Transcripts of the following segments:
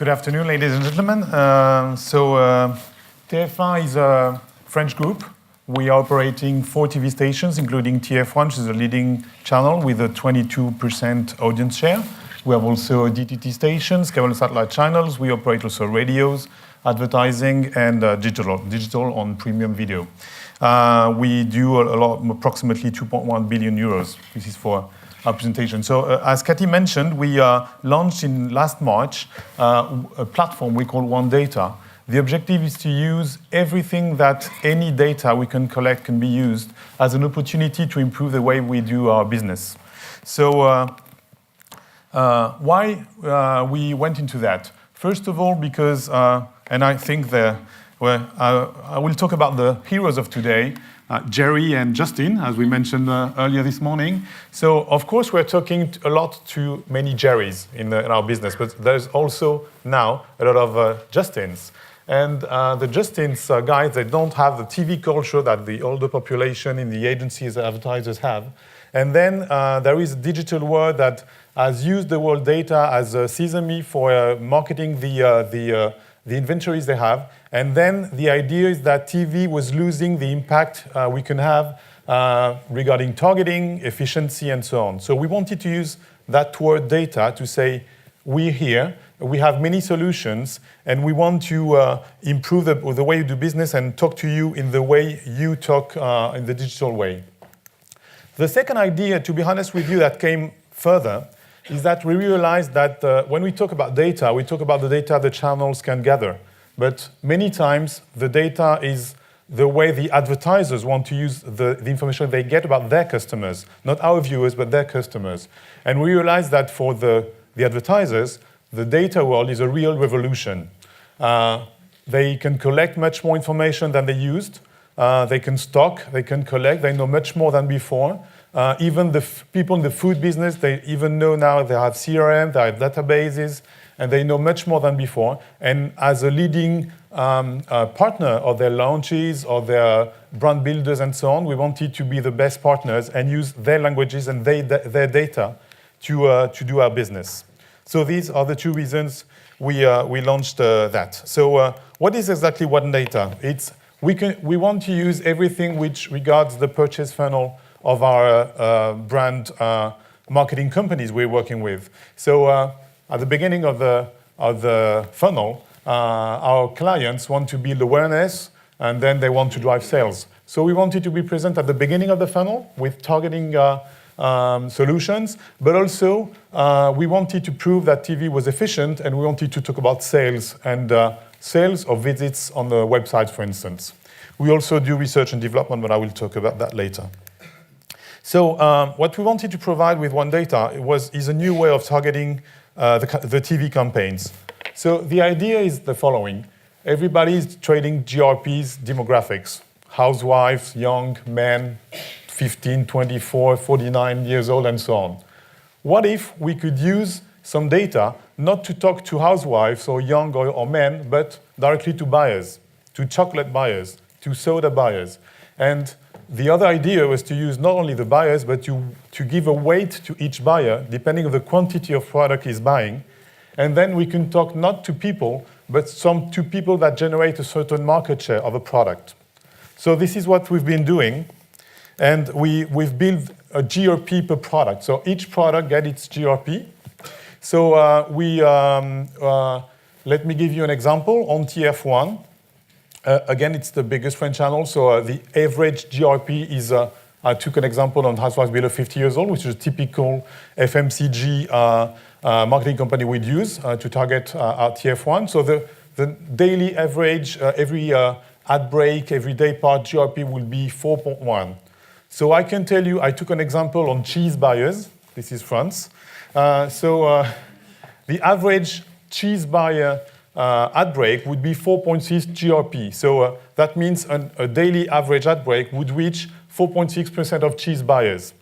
Good afternoon, ladies and gentlemen. TF1 is a French group. We are operating 4 TV stations, including TF1, which is a leading channel with a 22% audience share. We have also DTT stations, cable satellite channels. We operate also radios, advertising, and digital on premium video. We do approximately 2.1 billion euros. This is for our presentation. So as Cathy mentioned, we launched in last March a platform we call One Data. The objective is to use everything that any data we can collect can be used as an opportunity to improve the way we do our business. So why we went into that? First of all, because, and I think I will talk about the heroes of today, Jerry and Justin, as we mentioned earlier this morning. So, of course, we're talking a lot to many Jerrys in our business, but there's also now a lot of Justins. And the Justins guys, they don't have the TV culture that the older population in the agencies and advertisers have. And then there is a digital world that has used the world data as a sesame for marketing the inventories they have. And then the idea is that TV was losing the impact we can have regarding targeting, efficiency, and so on. So we wanted to use that word data to say, we're here, we have many solutions, and we want to improve the way you do business and talk to you in the way you talk in the digital way. The second idea, to be honest with you, that came further, is that we realized that when we talk about data, we talk about the data the channels can gather. But many times, the data is the way the advertisers want to use the information they get about their customers, not our viewers, but their customers. And we realized that for the advertisers, the data world is a real revolution. They can collect much more information than they used. They can stock, they can collect, they know much more than before. Even the people in the food business, they even know now they have CRM, they have databases, and they know much more than before. And as a leading partner of their launches or their brand builders and so on, we wanted to be the best partners and use their languages and their data to do our business. So these are the 2 reasons we launched that. So what is exactly One Data? We want to use everything which regards the purchase funnel of our brand marketing companies we're working with. So at the beginning of the funnel, our clients want to build awareness, and then they want to drive sales. So we wanted to be present at the beginning of the funnel with targeting solutions, but also we wanted to prove that TV was efficient, and we wanted to talk about sales and sales of visits on the website, for instance. We also do research and development, but I will talk about that later. So what we wanted to provide with One Data is a new way of targeting the TV campaigns. So the idea is the following. Everybody is trading GRPs, demographics, housewives, young men, 15, 24, 49 years old, and so on. What if we could use some data not to talk to housewives or young or men, but directly to buyers, to chocolate buyers, to soda buyers? And the other idea was to use not only the buyers, but to give a weight to each buyer, depending on the quantity of product he's buying. And then we can talk not to people, but to people that generate a certain market share of a product. So this is what we've been doing. And we've built a GRP per product. So each product gets its GRP. So let me give you an example on TF1. Again, it's the biggest French channel, so the average GRP is, I took an example on housewives below 50 years old, which is a typical FMCG marketing company we'd use to target our TF1. So the daily average, every ad break, every day part GRP will be 4.1. So I can tell you, I took an example on cheese buyers. This is France. The average cheese buyer ad break would be 4.6 GRP. So that means a daily average ad break would reach 4.6% of cheese buyers.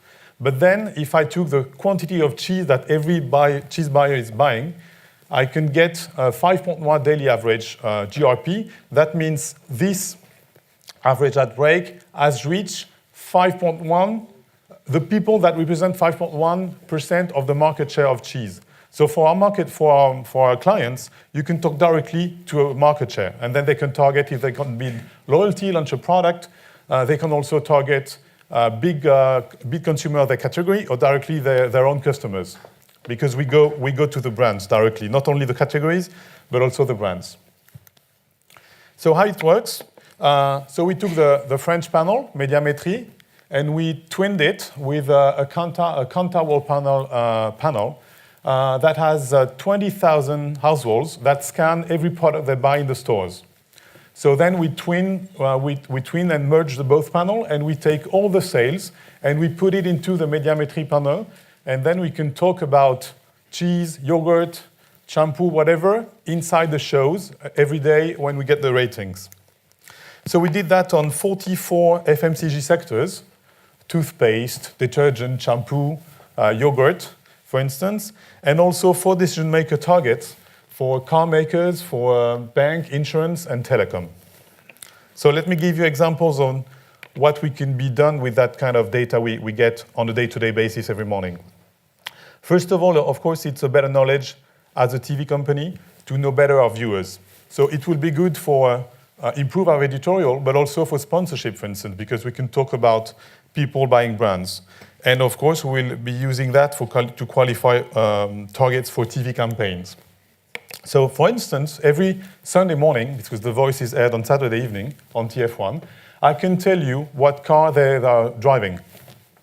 But then if I took the quantity of cheese that every cheese buyer is buying, I can get 5.1 daily average GRP. That means this average ad break has reached 5.1, the people that represent 5.1% of the market share of cheese. So for our market, for our clients, you can talk directly to a market share, and then they can target if they can build loyalty, launch a product. They can also target big consumer of their category or directly their own customers, because we go to the brands directly, not only the categories, but also the brands. So how it works? So we took the French panel, Médiamétrie, and we twinned it with a Kantar wall panel that has 20,000 households that scan every product they buy in the stores. So then we twin and merge the both panel, and we take all the sales and we put it into the Médiamétrie panel, and then we can talk about cheese, yogurt, shampoo, whatever, inside the shows every day when we get the ratings. So we did that on 44 FMCG sectors: toothpaste, detergent, shampoo, yogurt, for instance, and also 4 decision maker targets for car makers, for bank, insurance, and telecom. So let me give you examples on what we can be done with that kind of data we get on a day-to-day basis every morning. First of all, of course, it's a better knowledge as a TV company to know better our viewers. So it will be good for improve our editorial, but also for sponsorship, for instance, because we can talk about people buying brands. And of course, we'll be using that to qualify targets for TV campaigns. So for instance, every Sunday morning, because The Voice is aired on Saturday evening on TF1, I can tell you what car they are driving.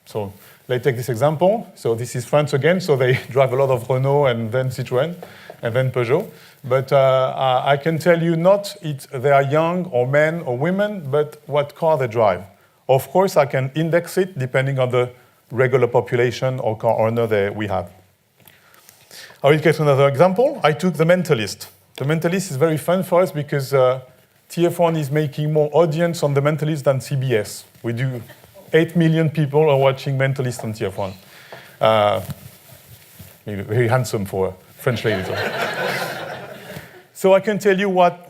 So let's take this example. So this is France again, so they drive a lot of Renault and then Citroën and then Peugeot. But I can tell you not they are young or men or women, but what car they drive. Of course, I can index it depending on the regular population or car owner we have. I will get another example. I took The Mentalist. The Mentalist is very fun for us because TF1 is making more audience on The Mentalist than CBS. We do 8 million people are watching Mentalist on TF1. Very handsome for a French lady. So I can tell you what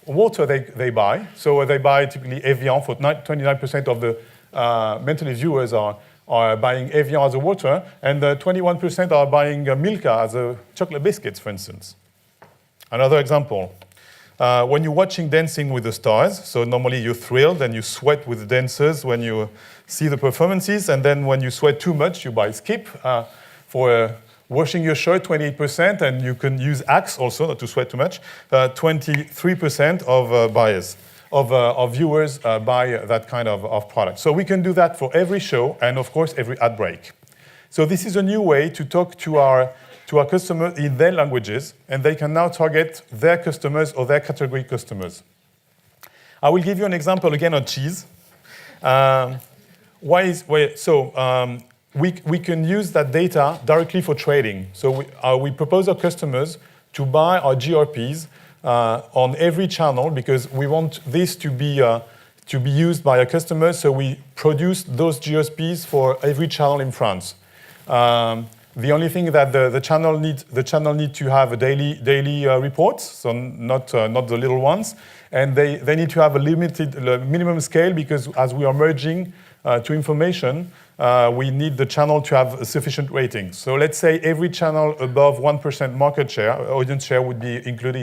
water they buy. So they buy typically Evian. For 29% of the Mentalist viewers are buying Evian as a water, and 21% are buying Milka as a chocolate biscuits, for instance. Another example. When you're watching Dancing with the Stars, so normally you're thrilled and you sweat with the dancers when you see the performances, and then when you sweat too much, you buy Skip for washing your shirt, 28%, and you can use Axe also, not to sweat too much. 23% of buyers, of viewers buy that kind of product. So we can do that for every show and, of course, every ad break. So this is a new way to talk to our customers in their languages, and they can now target their customers or their category customers. I will give you an example again on cheese. We can use that data directly for trading. So we propose our customers to buy our GRPs on every channel because we want this to be used by our customers. So we produce those GRPs for every channel in France. The only thing that the channel need to have a daily reports, so not the little ones, and they need to have a limited minimum scale because as we are merging to information, we need the channel to have a sufficient rating. So let's say every channel above 1% market share, audience share, would be included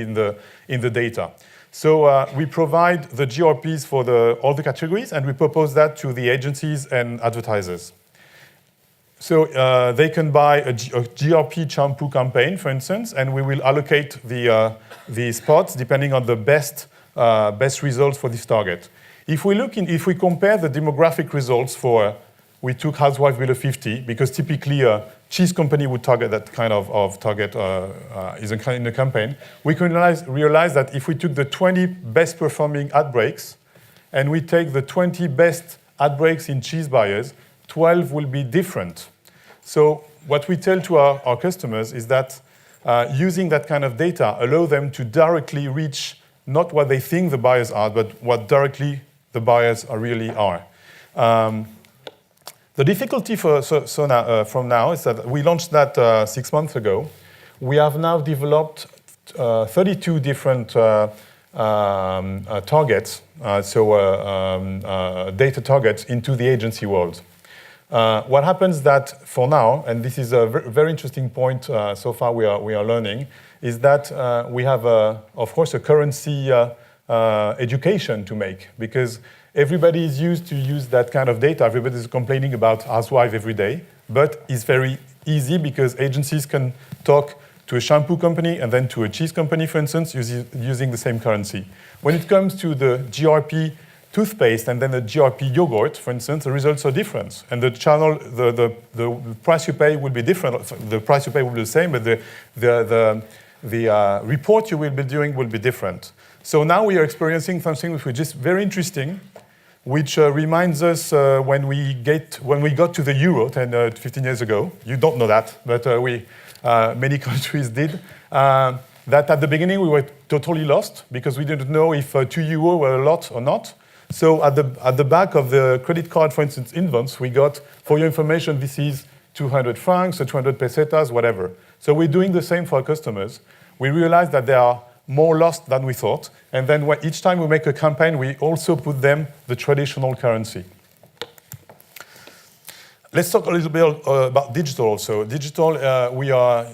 in the data. So we provide the GRPs for all the categories, and we propose that to the agencies and advertisers. So they can buy a GRP shampoo campaign, for instance, and we will allocate the spots depending on the best results for this target. If we compare the demographic results we took housewife below 50 because typically a cheese company would target that kind of target in a campaign. We can realize that if we took the 20 best performing ad breaks and we take the 20 best ad breaks in cheese buyers, 12 will be different. So what we tell to our customers is that using that kind of data allow them to directly reach not what they think the buyers are, but what directly the buyers really are. The difficulty from now is that we launched that 6 months ago. We have now developed 32 different targets, data targets into the agency world. What happens that for now, and this is a very interesting point so far we are learning, is that we have, of course, a currency education to make, because everybody is used to use that kind of data. Everybody is complaining about housewife every day, but it's very easy because agencies can talk to a shampoo company and then to a cheese company, for instance, using the same currency. When it comes to the GRP toothpaste and then the GRP yogurt, for instance, the results are different. And the channel, the price you pay will be different. The price you pay will be the same, but the report you will be doing will be different. So now we are experiencing something which is very interesting, which reminds us when we got to the euro 15 years ago. You don't know that, but many countries did. That at the beginning we were totally lost because we didn't know if €2 were a lot or not. So at the back of the credit card, for instance, invoice, we got, for your information, this is 200 francs or 200 pesetas, whatever. So we're doing the same for our customers. We realized that they are more lost than we thought. And then each time we make a campaign, we also put them the traditional currency. Let's talk a little bit about digital also. Digital, we are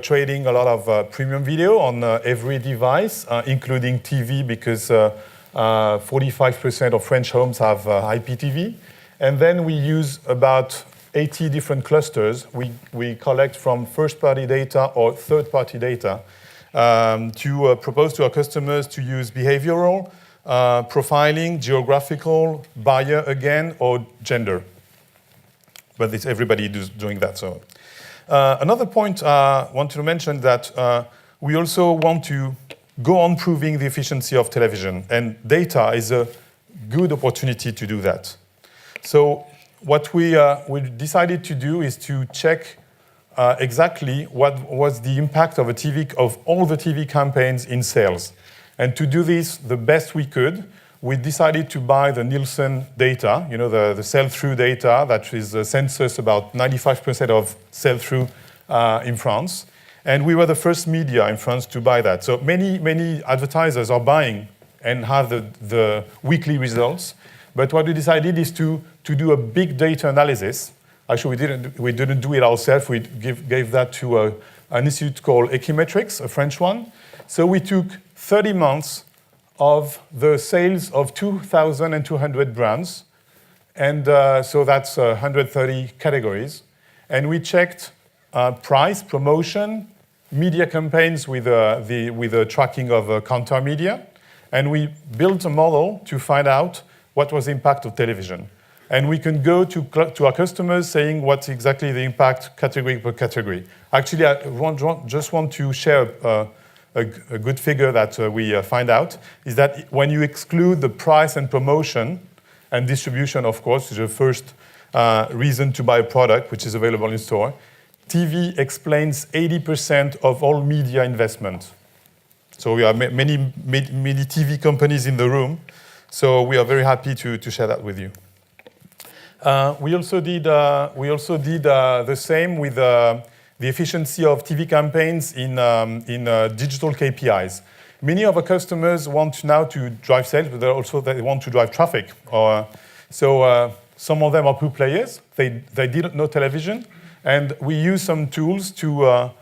trading a lot of premium video on every device, including TV, because 45% of French homes have IPTV. And then we use about 80 different clusters. We collect from first-party data or third-party data to propose to our customers to use behavioral, profiling, geographical, buyer again, or gender. But it's everybody doing that. So another point I want to mention that we also want to go on proving the efficiency of television, and data is a good opportunity to do that. So what we decided to do is to check exactly what was the impact of all the TV campaigns in sales. And to do this the best we could, we decided to buy the Nielsen data, the sell-through data that is a census about 95% of sell-through in France. And we were the first media in France to buy that. So many advertisers are buying and have the weekly results. But what we decided is to do a big data analysis. Actually, we didn't do it ourselves. We gave that to an institute called Equimetrics, a French one. So we took 30 months of the sales of 2,200 brands. And so that's 130 categories. And we checked price, promotion, media campaigns with the tracking of counter media. And we built a model to find out what was the impact of television. And we can go to our customers saying what's exactly the impact category per category. Actually, I just want to share a good figure that we find out, is that when you exclude the price and promotion and distribution, of course, is the first reason to buy a product, which is available in store, TV explains 80% of all media investment. So we have many TV companies in the room. So we are very happy to share that with you. We also did the same with the efficiency of TV campaigns in digital KPIs. Many of our customers want now to drive sales, but they want to drive traffic. So some of them are pure players. They didn't know television, and we use some tools to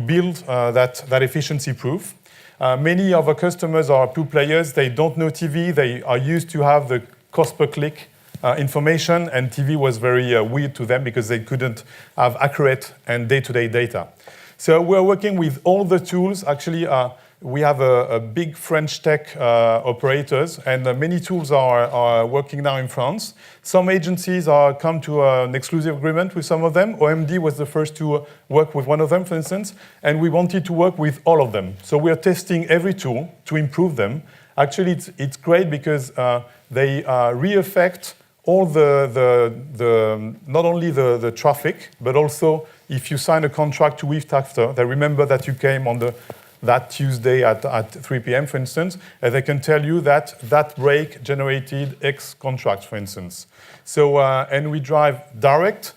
build that efficiency proof. Many of our customers are pure players. They don't know TV. They are used to have the cost per click information, and TV was very weird to them because they couldn't have accurate and day-to-day data. So we're working with all the tools. Actually, we have a big French tech operators, and many tools are working now in France. Some agencies are come to an exclusive agreement with some of them. OMD was the first to work with one of them, for instance, and we wanted to work with all of them. So we are testing every tool to improve them. Actually, it's great because they re-affect all not only the traffic, but also if you sign a contract 2 weeks after, they remember that you came on that Tuesday at 3 p.m., for instance, and they can tell you that break generated X contracts, for instance. So, and we drive direct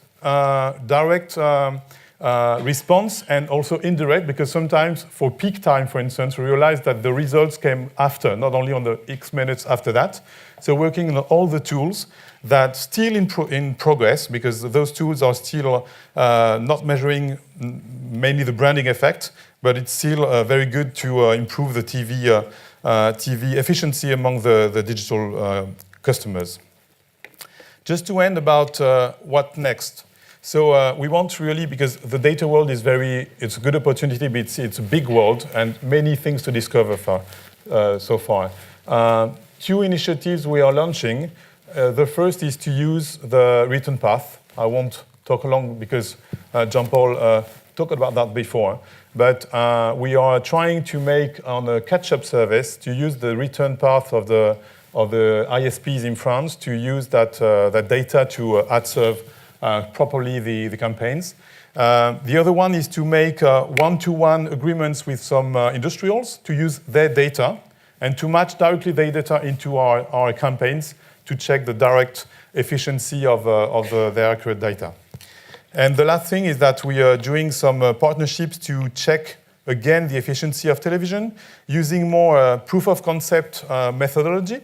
response and also indirect, because sometimes for peak time, for instance, we realized that the results came after, not only on the X minutes after that. So working on all the tools that still in progress, because those tools are still not measuring mainly the branding effect, but it's still very good to improve the TV efficiency among the digital customers. Just to end about what next. So we want really, because the data world is it's a good opportunity, but it's a big world and many things to discover so far. 2 initiatives we are launching. The first is to use the return path. I won't talk along because Jean-Paul talked about that before. But we are trying to make on a catch-up service to use the return path of the ISPs in France to use that data to ad serve properly the campaigns. The other one is to make one-to-one agreements with some industrials to use their data and to match directly their data into our campaigns to check the direct efficiency of their accurate data. And the last thing is that we are doing some partnerships to check again the efficiency of television using more proof of concept methodology.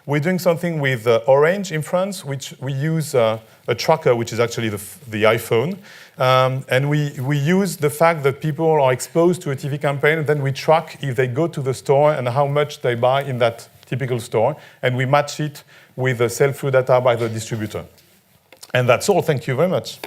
We're doing something with Orange in France, which we use a tracker, which is actually the iPhone. And we use the fact that people are exposed to a TV campaign, and then we track if they go to the store and how much they buy in that typical store. And we match it with the sell-through data by the distributor. And that's all. Thank you very much.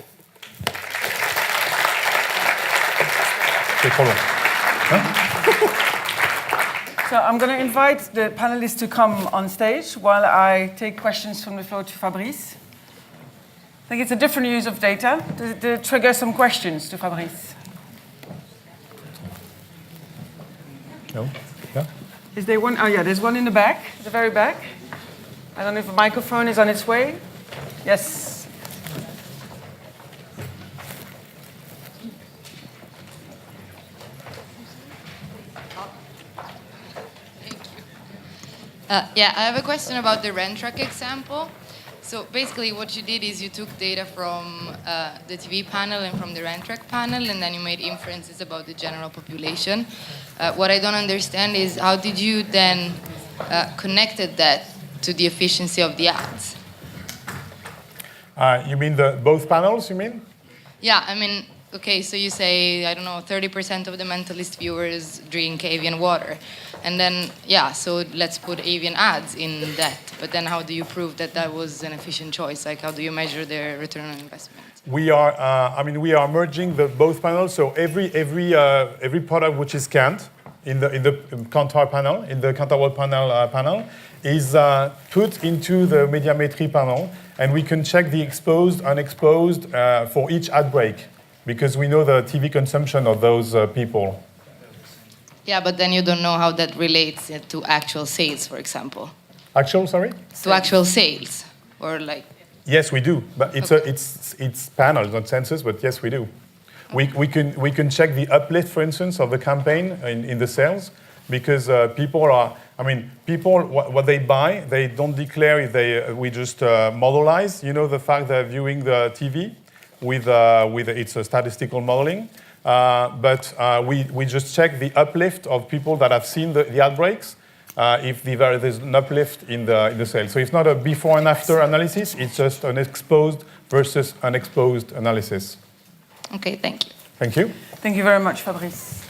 So I'm going to invite the panelists to come on stage while I take questions from the floor to Fabrice. I think it's a different use of data to trigger some questions to Fabrice. No? Yeah? Is there one? Oh, yeah, there's one in the back, the very back. I don't know if a microphone is on its way. Yes. Yeah, I have a question about the rent track example. So basically what you did is you took data from the TV panel and from the rent track panel, and then you made inferences about the general population. What I don't understand is how did you then connected that to the efficiency of the ads? You mean both panels, you mean? Yeah, I mean, okay, so you say, I don't know, 30% of the Mentalist viewers drink avian water. And then, yeah, so let's put avian ads in that. But then how do you prove that that was an efficient choice? Like, how do you measure their return on investment? We are merging both panels. So every product which is scanned in the Kantar panel, in the Kantar World panel, is put into the Médiamétrie panel, and we can check the exposed, unexposed for each ad break, because we know the TV consumption of those people. Yeah, but then you don't know how that relates to actual sales, for example. Actual, sorry? To actual sales, or like. Yes, we do, but it's panels, not sensors. But yes, we do. We can check the uplift, for instance, of the campaign in the sales, because people what they buy, they don't declare if we just modelize. You know, the fact they're viewing the TV with it's a statistical modeling. But we just check the uplift of people that have seen the ad breaks, if there's an uplift in the sales. So it's not a before and after analysis, it's just an exposed versus unexposed analysis. Okay, thank you. Thank you. Thank you very much, Fabrice.